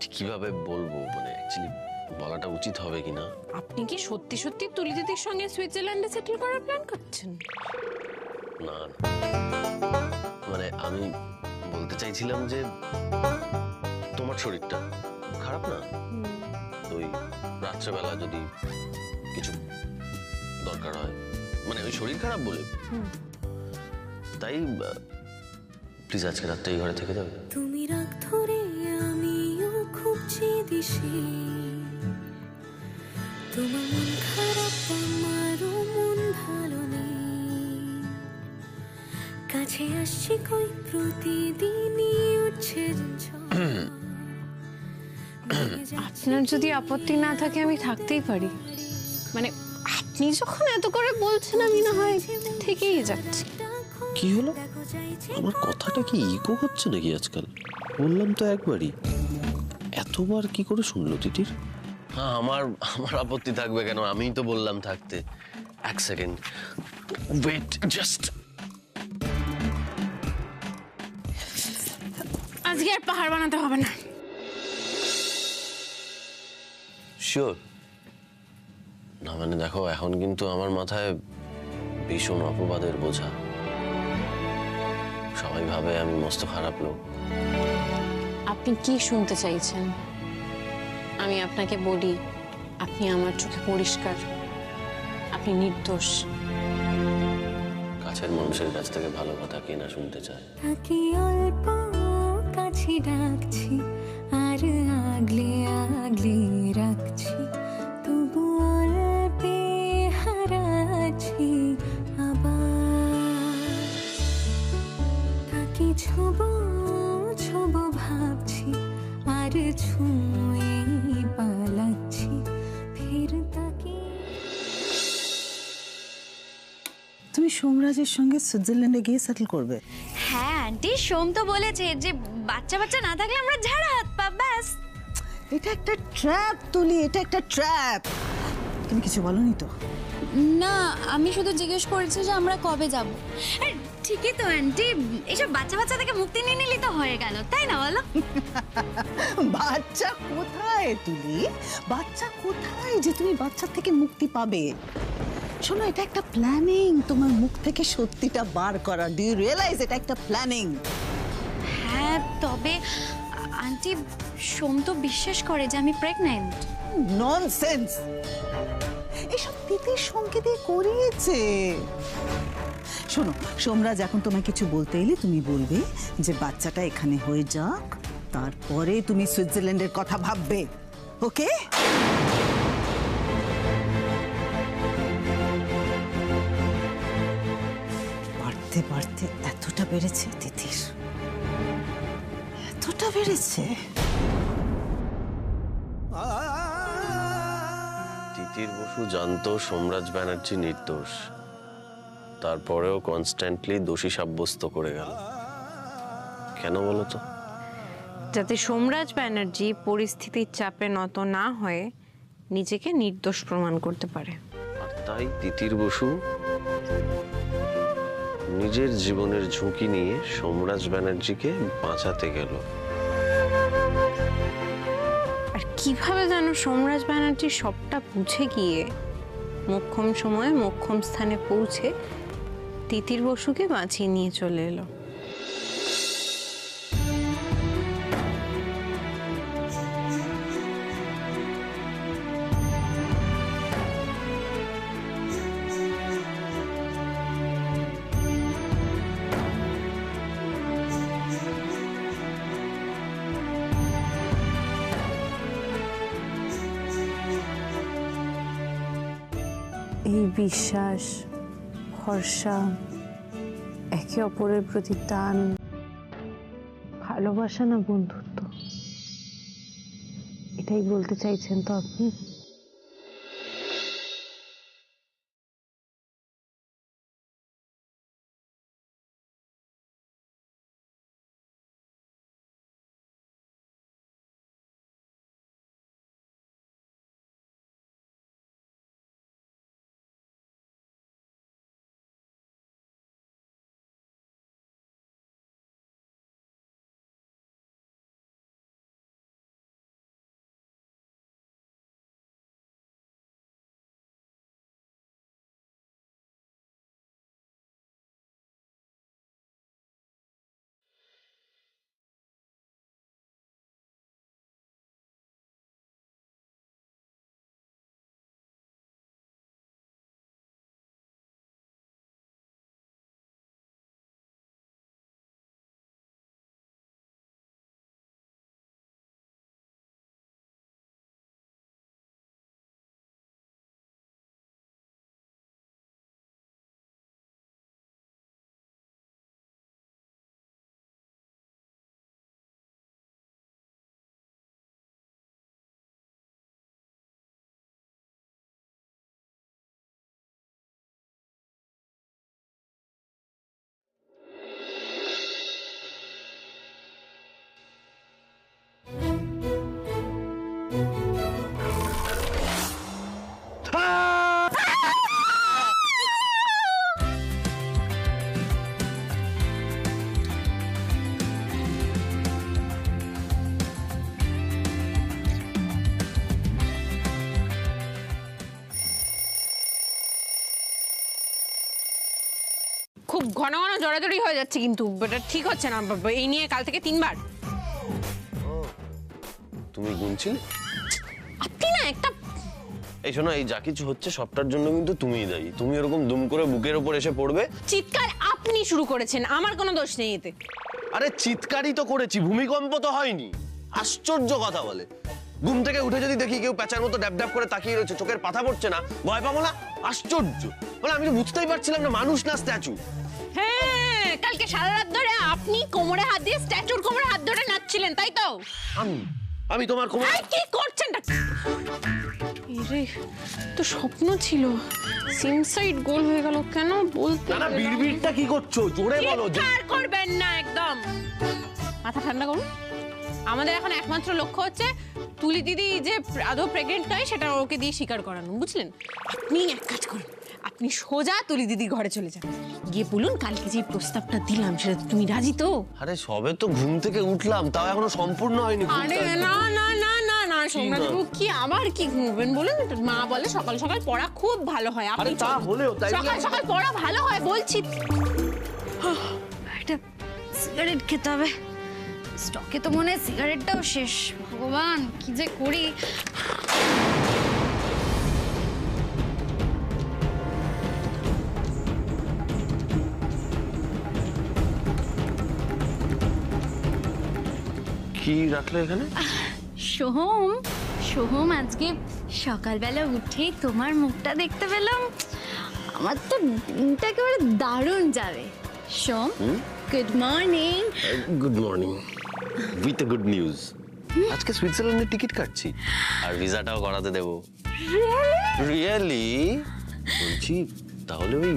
ঠিক কিভাবে বলবো, মানে অ্যাকচুয়ালি বলাটা উচিত হবে কিনা। আপনি কি সত্যি সত্যি তুলি দিদির সঙ্গে সুইজারল্যান্ডে সেটেল করার প্ল্যান করছেন? না, মানে আমি বলতে চাইছিলাম যে তোমার শরীরটা খারাপ না, তো ওই রাত্রেবেলা যদি কিছু দরকার হয়, মানে ওই শরীর খারাপ বলে, তাই প্লিজ আজকে রাতটা এই ঘরে থেকে যাবে। তুমি রাগ ধরে আমিও খুব চেয়েছি, তোমার মন খারাপ আমারও মন ভালো নেই, কাছে আসছি কই প্রতিদিনই উঠছে আপনার যদি আপত্তি না থাকে আমি থাকতেই পারি, মানে আপনি যখন এত করে বলছেন আমি না হয় থেকেই যাচ্ছি। কি হলো, আমার কথাটা কি ইকো হচ্ছে নাকি আজকাল? বললাম তো একবারই, এতবার কি করে শুনলো তিতির? হ্যাঁ, আমার আমার আপত্তি থাকবে কেন? আমিই তো বললাম থাকতে। এক সেকেন্ড ওয়েট, জাস্ট। আজকে আর পাহাড় বানাতে হবে না। শিওর? না মানে দেখো, এখন কিন্তু আমার মাথায় ভীষণ অপবাদের বোঝা। সবাই ভাবে আমি মস্ত খারাপ লোক। আপনি কি শুনতে চাইছেন? আমি আপনাকে বলি, আপনি আমার চোখে পরিষ্কার, আপনি নির্দোষ। কাছের মানুষের কাছ থেকে ভালো কথা কে না শুনতে চায়? থাকি অল্প কাছে ডাকছি আর আগলে আগলে রাখছি, তবু অল্পে হারাচ্ছি আবার, তাকে ছোব ছোব ভাবছি আর ছুঁয়ে পালাচ্ছি, ফের তাকে। তুমি সোমরাজের সঙ্গে সুইজারল্যান্ডে গিয়ে সেটেল করবে? হ্যাঁ আন্টি, সোম তো বলেছে যে বাচ্চা বাচ্চা না থাকলে আমরা ঝাড়া হাত পা ব্যাস। এটা একটা ট্র্যাপ তুলি, এটা একটা ট্র্যাপ। তুমি কিছু বলনি তো? না, আমি শুধু জিজ্ঞেস করেছি যে আমরা কবে যাব। ঠিকই তো আন্টি, এইসব বাচ্চা বাচ্চা থেকে মুক্তি নিয়ে নিলেই তো হয়ে গেল, তাই না বলো? বাচ্চা কোথায় তুলি, বাচ্চা কোথায় যে তুমি বাচ্চা থেকে মুক্তি পাবে? শোনো, এটা একটা প্ল্যানিং তোমার মুখ থেকে সত্যিটা বার করা। ডু ইউ রিয়েলাইজ এটা একটা প্ল্যানিং? হ্যাঁ, তবে আন্টি সোম তো বিশ্বাস করে যে আমি প্রেগন্যান্ট। ননসেন্স, এসব তিতির সঙ্গে দিয়ে করিয়েছে। শোনো, সোমরাজ এখন তোমায় কিছু বলতে এলে তুমি বলবে যে বাচ্চাটা এখানে হয়ে যাক, তারপরে তুমি সুইজারল্যান্ডের কথা ভাববে। ওকে? বাড়তে বাড়তে এতটা বেড়েছে তিতির, এতটা বেড়েছে। তিতির বসু জানতো সোমরাজ ব্যানার্জি নির্দোষ, তারপরেও কনস্ট্যান্টলি দোষী সাব্যস্ত করে গেল। কেন বলো তো? যাতে সোমরাজ ব্যানার্জি পরিস্থিতির চাপে নত না হয়ে নিজেকে নির্দোষ প্রমাণ করতে পারে। আর তাই তিতির বসু নিজের জীবনের ঝুঁকি নিয়ে সোমরাজ ব্যানার্জিকে বাঁচাতে গেল। আর কিভাবে যেন সোমরাজ ব্যানার্জি সবটা বুঝে গিয়ে মোক্ষম সময়ে মোক্ষম স্থানে পৌঁছে তিতির বসুকে বাঁচিয়ে নিয়ে চলে এলো। এই বিশ্বাস, ভরসা, একে অপরের প্রতি টান, ভালোবাসা না বন্ধুত্ব, এটাই বলতে চাইছেন তো আপনি? খুব ঘন ঘন জড়াজড়ি হয়ে যাচ্ছে, কিন্তু এটা ঠিক হচ্ছে না। এই নিয়ে কাল থেকে 3 বার। তুমি গুনছিলে? আপনি না একটা এই শোনো, এই যা কিছু হচ্ছে সবটার জন্য কিন্তু তুমিই দায়ী। তুমি এরকম দুম করে বুকের ওপর এসে পড়বে। চিৎকার আপনি শুরু করেছেন, আমার কোনো দোষ নেই এতে। আরে চিৎকারই তো করেছি, ভূমিকম্প তো হয়নি। আশ্চর্য কথা বলে। ঘুম থেকে উঠে যদি দেখি কেউ প্যাঁচার মতো ড্যাব ড্যাব করে তাকিয়ে রয়েছে, চোখের পাতা পড়ছে না, ভয় পাবো না? আশ্চর্য। মানে আমি তো বুঝতেই পারছিলাম না, মানুষ না স্ট্যাচু। হ্যাঁ, কালকে সারা রাত ধরে আপনি কোমরে হাত দিয়ে স্ট্যাচুর কোমরে হাত ধরে নাচছিলেন, তাই তো? আমি তোমার কোমর। আরে কি করছেন? এরে তো স্বপ্ন ছিল, সিম সাইড গোল হয়ে গেল কেন বলতে? না বিড়বিড়টা কি করছো? জোরে বলো। চিৎকার করবেন না একদম। মাথা ঠান্ডা করুন। আমাদের এখন একমাত্র লক্ষ্য হচ্ছে তুলি দিদি যে আদৌ প্রেগনেন্ট নয় সেটা ওকে দিয়ে স্বীকার করানো, বুঝলেন? আপনি এক কাজ করুন, আপনি সোজা তুলি দিদির ঘরে চলে যান, গিয়ে বলুন কালকে যে প্রস্তাবটা দিলাম সেটা তুমি রাজি তো? আরে সবে তো ঘুম থেকে উঠলাম, তাও এখনো সম্পূর্ণ হয়নি। আরে না না না না না, সোমনাথবাবু কি আবার কি ঘুমবেন বলুন? মা বলে সকাল সকাল পড়া খুব ভালো হয়। আপনি তা হলেও তাই সকাল সকাল পড়া ভালো হয় বলছি। একটা সিগারেট খেতে হবে, স্টকে তো মনে হয় সিগারেটটাও শেষ। ভগবান কি যে করি। কি রাখলে এখানে? সোহম, সোহম, আজকে সকালবেলা উঠেই তোমার মুখটা দেখতে পেলাম, আমার তো দিনটা একেবারে দারুণ যাবে। সোম, good morning. Good morning with a good news. আজকে সুইজারল্যান্ডের টিকিট কাটছি আর ভিসাটাও করাতে দেবো। রিয়েলি বলছি, তাহলে ওই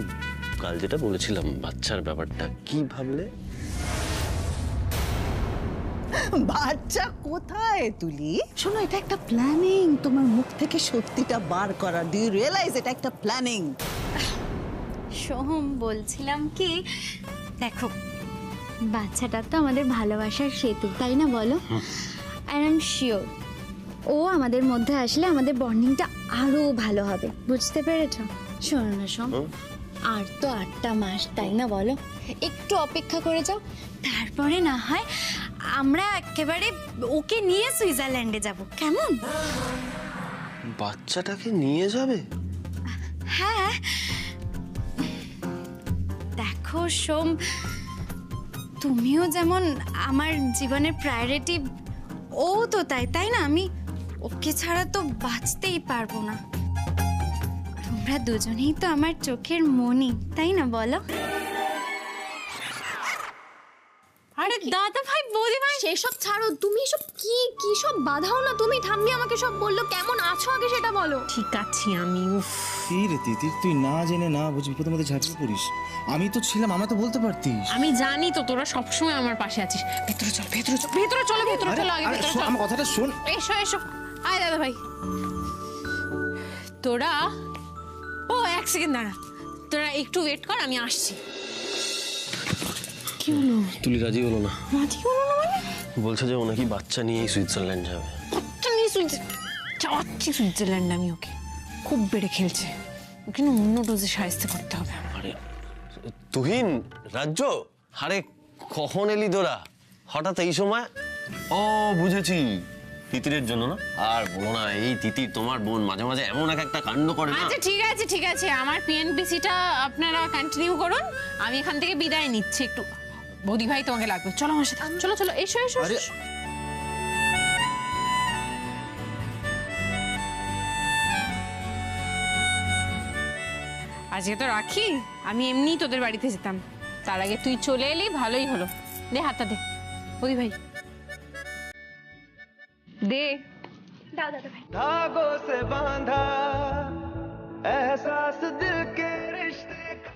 কাল যেটা বলেছিলাম বাচ্চার ব্যাপারটা কি ভাবলে? বাচ্চা কোথায় তুলি? শোনো, এটা একটা প্ল্যানিং, তোমার মুখ থেকে সত্যিটা বার করার। ডু ইউ রিয়েলাইজ এটা একটা প্ল্যানিং? সোহম, বলছিলাম কি, দেখো বাচ্চাটা তো আমাদের ভালোবাসার সেতু, তাই না বলো? আর আই এম শিওর ও আমাদের মধ্যে আসলে আমাদের বন্ডিংটা আরো ভালো হবে, বুঝতে পেরেছো? শোনো না সোম, আর তো 8টা মাস, তাই না বলো? একটু অপেক্ষা করে যাও, তারপরে না হয় আমরা একেবারে ওকে নিয়ে সুইজারল্যান্ডে যাব, কেমন? বাচ্চাটাকে নিয়ে যাবে? হ্যাঁ, দেখো সোম, তুমিও যেমন আমার জীবনের প্রায়োরিটি, ও তো তাই, তাই না? আমি ওকে ছাড়া তো বাঁচতেই পারবো না। তোমরা দুজনেই তো আমার চোখের মণি, তাই না বলো? আরে দাদা ভাই, বৌদি ভাই, সেসব ছাড়ো, তুমি সব কি সব বাধাও না তুমি। ঠাম্মি আমাকে সব বললো, কেমন আছো আগে সেটা বলো। ঠিক আছি আমি। উফ, কি রে তিতির, তুই না জেনে না বুঝি বিপদের মধ্যে ঝাঁপিয়ে পড়িস। আমি তো ছিলাম, আমায় তো বলতে পারতিস। আমি জানি তো তোরা সবসময় আমার পাশে আছিস। ভেতরে চল, ভেতরে চল, ভেতরে চলো, ভেতরে চলো, আগে ভেতরে চল। আমার কথাটা শোন। এসো এসো, আয় দাদা ভাই। তোরা, ও 1 সেকেন্ড দাঁড়া, তোরা একটু ওয়েট কর, আমি আসছি। কি হলো? তুলি রাজি হলো না। রাজি হলো না মানে? বলছে যে ও নাকি বাচ্চা নিয়েই সুইজারল্যান্ড যাবে। বাচ্চা নিয়ে যাচ্ছি সুইজারল্যান্ড আমি। ওকে খুব বেড়ে খেলছে, ওকে না অন্য ডোজে সাহায্য করতে হবে। আরে তুহিন, রাজ্য, আরে কখন এলি তোরা হঠাৎ এই সময়? ও বুঝেছি, তিতিরের জন্য না? আর বলো না, এই তিতির তোমার বোন মাঝে মাঝে এমন একটা কাণ্ড করে না। আচ্ছা ঠিক আছে ঠিক আছে, আমার পিএনপিসিটা আপনারা কন্টিনিউ করুন, আমি এখান থেকে বিদায় নিচ্ছি। একটু বৌদি ভাই তোমাকে লাগবে, চলো আমার সাথে, চলো চলো, এসো এসো আরে এসো। আজকে তো রাখি, আমি এমনি তোদের বাড়িতে যেতাম, তার আগে তুই চলে এলি, ভালোই হলো। দে হাতটা দে বৌদি ভাই, দে। দাও দাদা ভাই। धागों से बांधा एहसास दिल के रिश्ते का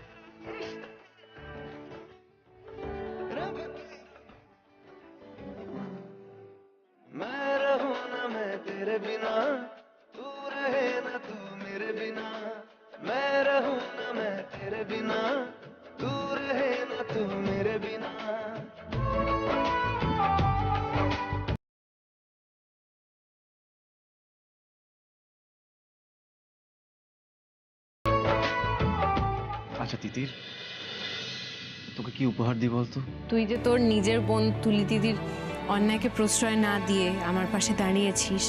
रब की। मैं रहूं ना मैं तेरे बिना, तू रहे ना तू मेरे बिना। मैं रहूं ना मैं तेरे बिना, तू रहे ना तू मेरे बिना। আচ্ছা তিতির, তোকে কি উপহার দিই বলতো? তুই যে তোর নিজের বোন তুলি দিদির অন্যায়কে প্রশ্রয় না দিয়ে আমার পাশে দাঁড়িয়েছিস,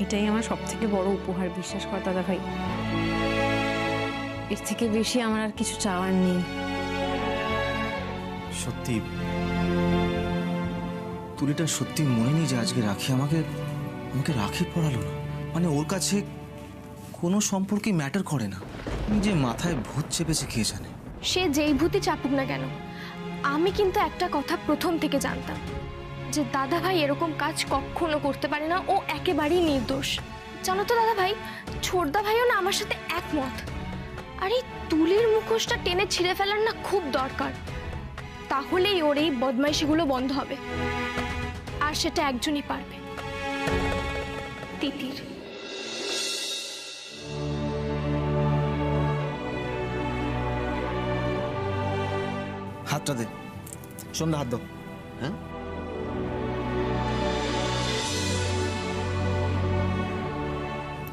এটাই আমার সব থেকে বড় উপহার, বিশ্বাস কর দাদা ভাই। এর থেকে বেশি আমার আর কিছু চাওয়ার নেই। সত্যি তুলিটা সত্যি মনে নেই যে আজকে রাখি আমাকে রাখি পড়ালো না। মানে ওর কাছে কোনো সম্পর্কে ম্যাটার করে না। নিজে মাথায় ভূত চেপেছে কে জানে। সে যেই ভূতি চাপুক না কেন, আমি কিন্তু একটা কথা প্রথম থেকে জানতাম, যে দাদা ভাই এরকম কাজ কখনো করতে পারে না, ও একেবারেই নির্দোষ। জানো তো দাদা ভাই, ছোটদা ভাইও না আমার সাথে একমত। আর এই তুলির মুখোশটা টেনে ছিঁড়ে ফেলার না খুব দরকার, তাহলেই ওর এই বদমাইশিগুলো বন্ধ হবে। আর সেটা একজনই পারবে, তিতির। হাতটা দে, সন্ধ্যা হাত দাও। হ্যাঁ?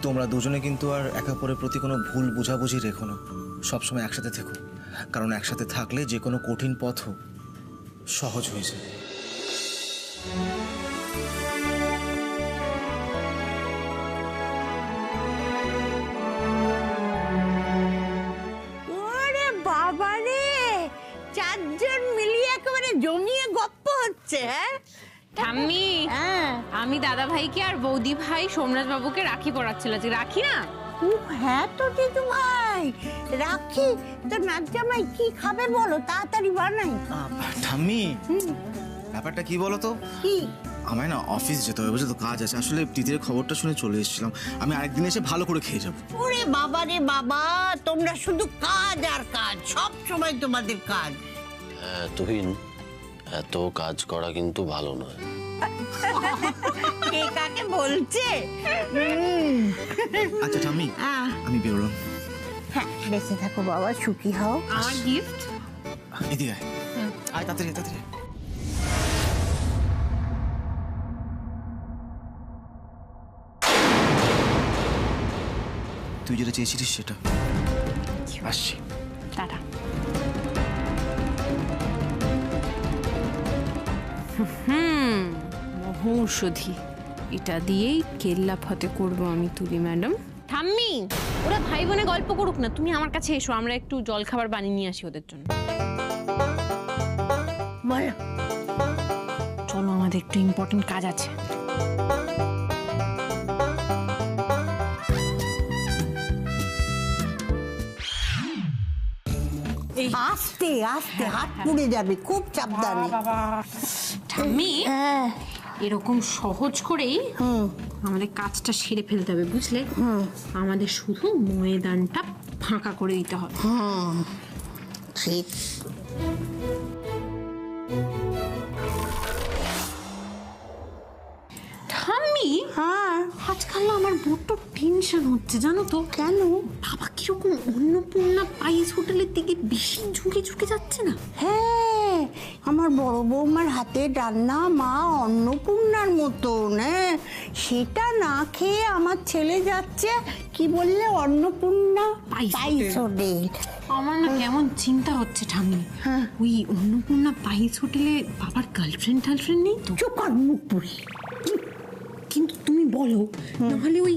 তোমরা দুজনে কিন্তু আর একে অপরের প্রতি কোনো ভুল বোঝাবুঝি রেখো না। সবসময় একসাথে থেকো, কারণ একসাথে থাকলে যে কোনো কঠিন পথও সহজ হয়ে যায়। ওরে বাবা রে, চারজন মিলিয়ে একেবারে জমিয়ে গপ্প হচ্ছে। হ্যাঁ ঠাম্মি, আমি দাদা ভাইকে আর বৌদি ভাই সোমনাথ বাবুকে রাখি পড়াচ্ছিল, যে রাখি না। হ্যাঁ তো দিদু ভাই, রাখি তো নাচ জামাই কি খাবে বলো, তাড়াতাড়ি বানাই। ঠাম্মি, ব্যাপারটা কি বলো তো? কি? আমায় না অফিস যেতে হবে, বুঝলে তো, কাজ আছে। আসলে তিতিরের খবরটা শুনে চলে এসেছিলাম। আমি আরেকদিন এসে ভালো করে খেয়ে যাবো। ওরে বাবা রে বাবা, তোমরা শুধু কাজ আর কাজ, সব সময় তোমাদের কাজ। হ্যাঁ তুহিন, এত কাজ করা কিন্তু ভালো নয়। কে কাকে বলছে? আচ্ছা ঠাম্মি, আমি বেরোলাম। হ্যাঁ, বেঁচে থাকো বাবা, সুখী হও। আমার গিফট এদিকে আয়, আয় তাড়াতাড়ি তাড়াতাড়ি। তুই যেটা চেয়েছিলিস সেটা। আসছি। টাটা। মহৌষধি, এটা দিয়েই কেল্লা ফতে করবো আমি তুলি ম্যাডাম। ঠাম্মি, ওরা ভাই বোনে গল্প করুক না, তুমি আমার কাছে এসো, আমরা একটু জল খাবার বানিয়ে নিয়ে আসি ওদের জন্য। বলো। চলো, আমাদের একটু ইম্পর্টেন্ট কাজ আছে। আস্তে আস্তে, হাত পুড়ে যাবে, খুব সাবধানে। ঠাম্মি, এরকম সহজ করেই আমাদের কাজটা সেরে ফেলতে হবে, বুঝলে? আমাদের শুধু ময়দানটা ফাঁকা করে দিতে হবে। ঠিক। ঠাম্মি, আজকাল না আমার বড্ড টেনশন হচ্ছে, জানো তো? কেন? বাবা কিরকম অন্নপূর্ণা পাইস হোটেলের দিকে বেশি ঝুঁকে ঝুঁকে যাচ্ছে না? হ্যাঁ, আমার বড় বৌমার হাতে রান্না মা অন্নপূর্ণার মতন। হ্যাঁ, সেটা না খেয়ে আমার ছেলে যাচ্ছে কি বললে, অন্নপূর্ণা পাইস হোটেল। আমার না কেমন চিন্তা হচ্ছে ঠাম্মি, ওই অন্নপূর্ণা পাইস হোটেলে বাবার গার্লফ্রেন্ড টার্লফ্রেন্ড নেই তো? চুপ কর, মুখ পুরি। কিন্তু তুমি বলো, নাহলে ওই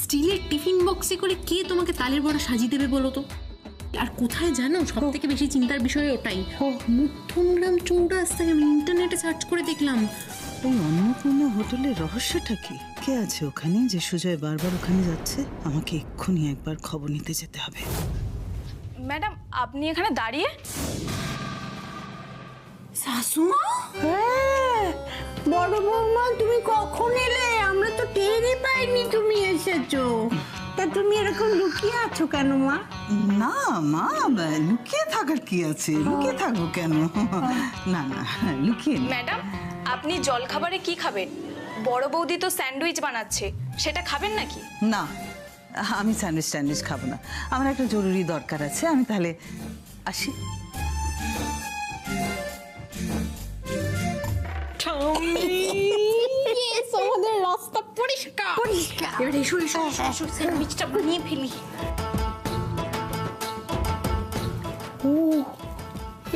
স্টিলের টিফিন বক্সে করে কে তোমাকে তালের বড়া সাজিয়ে দেবে বলো তো? আর কোথায় জানো সব থেকে বেশি চিন্তার বিষয় ওটাই, মধ্যমগ্রাম চৌরাস্তায় আমি ইন্টারনেটে সার্চ করে দেখলাম। ওই অন্নপূর্ণা হোটেলের রহস্যটা কি? কে আছে ওখানে যে সুজয় বারবার ওখানে যাচ্ছে? আমাকে এক্ষুনি একবার খবর নিতে যেতে হবে। ম্যাডাম, আপনি এখানে দাঁড়িয়ে? শাশুমা? হ্যাঁ, বড় বৌমা, তুমি কখন এলে? আমরা তো টেরই পাইনি তুমি এসেছো। তা তুমি এরকম লুকিয়ে আছো কেন মা? না মা, লুকিয়ে থাকার কি আছে? লুকিয়ে থাকবো কেন? না না, লুকিয়ে নেই। ম্যাডাম, আপনি জলখাবারে কি খাবেন? বড় বৌদি তো স্যান্ডউইচ বানাচ্ছে, সেটা খাবেন নাকি? না, আমি স্যান্ডউইচ খাবো না। আমার একটা জরুরি দরকার আছে, আমি তাহলে আসি। আমাদের রাস্তা পরিষ্কার। এবার এসো এসো এসো, স্যান্ডউইচটা বানিয়ে ফেলি।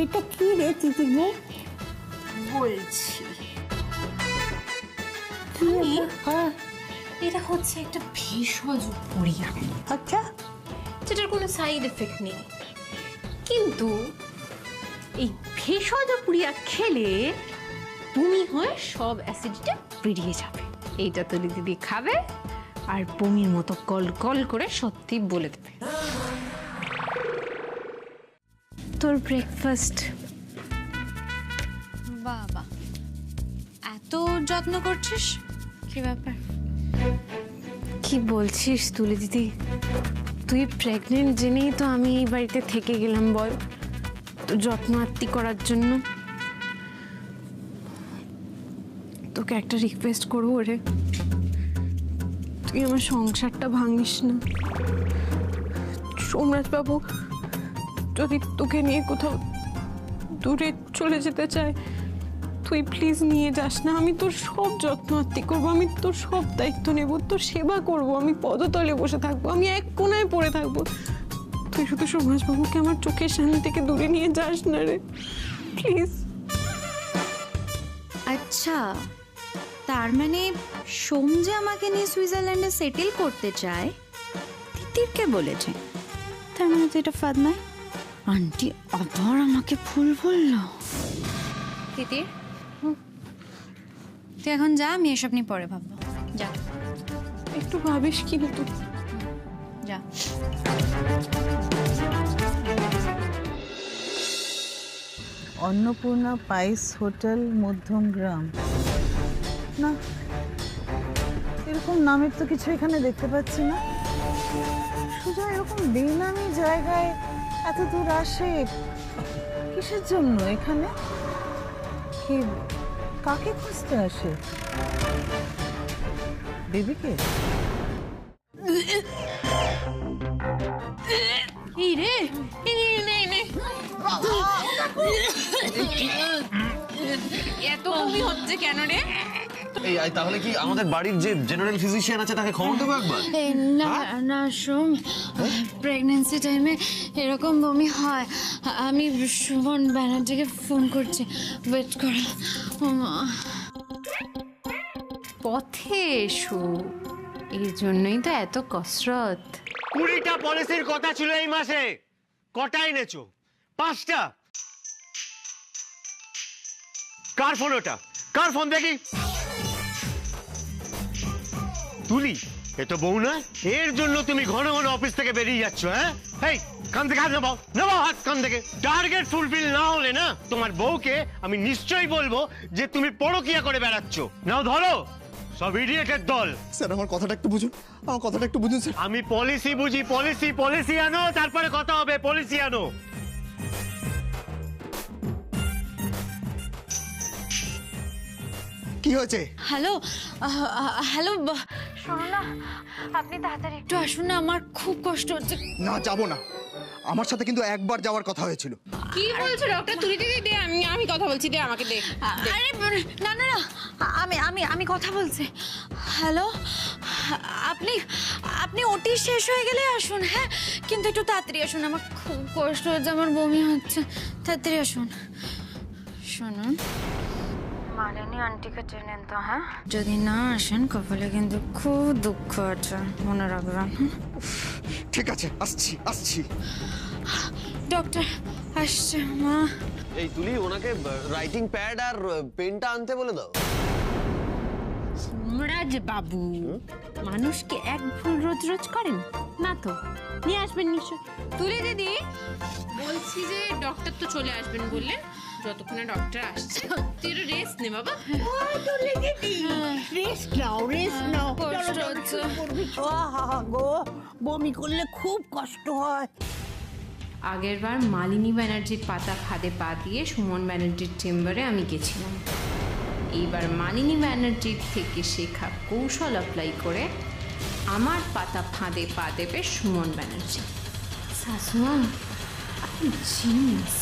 এটা কি রে তিতির বউ? বলছি হ্যাঁ, এটা হচ্ছে একটা ভেষজ পুড়িয়া, আচ্ছা যেটার কোনো সাইড এফেক্ট নেই, কিন্তু এই ভেষজ পুড়িয়া খেলে বমি হয়ে সব অ্যাসিডিটি বেরিয়ে যাবে। এইটা তুলি দিদি খাবে আর বমির মতো কল কল করে সত্যি বলে দেবে। তোর ব্রেকফাস্ট। বাবা, এত যত্ন করছিস, কি ব্যাপার? কি বলছিস তুলি দিদি? তুই প্রেগনেন্ট জেনেই তো আমি এই বাড়িতে থেকে গেলাম বল, তো যত্ন আত্তি করার জন্য। তোকে একটা রিকোয়েস্ট করবো রে, তুই আমার সংসারটা ভাঙিস না। সোমরাজ বাবু যদি তোকে নিয়ে কোথাও দূরে চলে যেতে চায়, তুই প্লিজ নিয়ে যাস না। আমি তোর সব যত্ন আত্তি করবো, আমি তোর সব দায়িত্ব নেব, তোর সেবা করব, আমি পদতলে বসে থাকবো, আমি এক কোনায় পড়ে থাকবো। তুই শুধু সোমরাজ বাবুকে আমার চোখের সামনে থেকে দূরে নিয়ে যাস না রে, প্লিজ। আচ্ছা, তার মানে সোম যে আমাকে নিয়ে সুইজারল্যান্ডে সেটেল করতে চায়, তিতিরকে বলেছে। তার মানে তো এটা ফাঁদ নয়। আন্টি আবার আমাকে ভুল বলল। তিতির, তুই এখন যা, আমি এসব নিয়ে পরে ভাববো। যা, একটু ভাবিস কিন্তু। যা। অন্নপূর্ণা পাইস হোটেল, মধ্যমগ্রাম। না, এরকম নামের তো কিছু এখানে দেখতে পাচ্ছি না। সোজা এরকম বেনামি জায়গায় এত দূর আসে কিসের জন্য? এখানে কি, কাকে খুঁজতে আসে? বেবিকে? এই রে, এত বমি হচ্ছে কেন রে? এই তাহলে কি আমাদের বাড়ির যে জেনারেল ফিজিশিয়ান আছে তাকে খবর দেবো একবার? না না সোম, প্রেগন্যান্সি টাইমে এরকম বমি হয়। আমি সুমন ব্যানার্জিকে ফোন করছি, ওয়েট কর। পথে এসো, এর জন্যই তো এত কসরত। 20টা পলিসির কথা ছিল এই মাসে, কটা এনেছো? 5টা। কার ফোন ওটা? কার ফোন দেখি? তুলি, এ তো বউ না। এর জন্য তুমি ঘন ঘন অফিস থেকে বেরিয়ে যাচ্ছ? হ্যাঁ, এই কান থেকে হাত নামাও, নামাও হাত কান থেকে। টার্গেট ফুলফিল না হলে না, তোমার বউকে আমি নিশ্চয়ই বলবো যে তুমি পরকিয়া করে বেড়াচ্ছ। নাও ধরো, সব ইডিয়েটের দল। স্যার আমার কথাটা একটু বুঝুন, আমার কথাটা একটু বুঝুন স্যার। আমি পলিসি বুঝি, পলিসি। পলিসি আনো, তারপরে কথা হবে। পলিসি আনো। কি হয়েছে? হ্যালো, হ্যালো, শোনো না, আপনি তাড়াতাড়ি একটু আসুন না, আমার খুব কষ্ট হচ্ছে। না, যাবো না। আমার সাথে কিন্তু একবার যাওয়ার কথা হয়েছিল। কি বলছো ডক্টর? তুই দিদি দে, আমি কথা বলছি, দে আমাকে দে। আরে না না না, আমি আমি আমি কথা বলছি। হ্যালো, আপনি আপনি ওটি শেষ হয়ে গেলে আসুন, হ্যাঁ, কিন্তু একটু তাড়াতাড়ি আসুন, আমার খুব কষ্ট হচ্ছে, আমার বমি হচ্ছে, তাড়াতাড়ি আসুন। শুনুন, মালিনী আন্টিকে চেনেন তো? হ্যাঁ, যদি না আসেন কপালে কিন্তু খুব দুঃখ আছে, মনে রাখবেন। ঠিক আছে, আসছি আসছি। ডক্টর আসছে। মা, এই তুলি, ওনাকে রাইটিং প্যাড আর পেনটা আনতে বলে দাও। সোমরাজ বাবু মানুষকে এক ভুল রোজ রোজ করেন না তো, নিয়ে আসবেন নিশ্চয়। তুলে দিদি, বলছি যে ডক্টর তো চলে আসবেন বললেন, যতক্ষণে ডক্টর আসছে তুই একটু রেস্ট নে বাবা। রেস্ট নাও, রেস্ট নাও। কষ্ট হচ্ছে। আহা গো, বমি করলে খুব কষ্ট হয়। আগেরবার মালিনী ব্যানার্জির পাতা ফাঁদে পা দিয়ে সুমন ব্যানার্জির চেম্বারে আমি গেছিলাম। এইবার মালিনী ব্যানার্জির থেকে শেখা কৌশল অ্যাপ্লাই করে আমার পাতা ফাঁদে পা দেবে সুমন ব্যানার্জি। শাশুড়ি, আপনি জিনিয়াস।